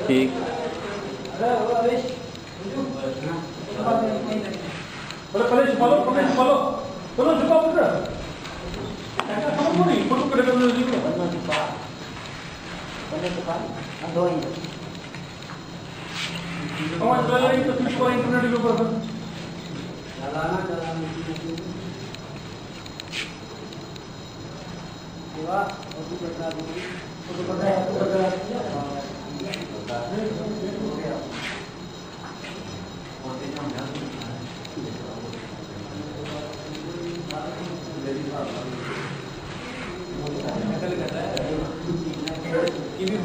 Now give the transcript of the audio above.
ठीक पहले छुपा लो चलो छुपा पुत्र खबर को नहीं फोटो करे करने दीजिए पहले छुपा दो ही आवाज चला रही तो छुपा इंटरनेट के ऊपर चलाना देवा फोटो बता दो फोटो बता ये भी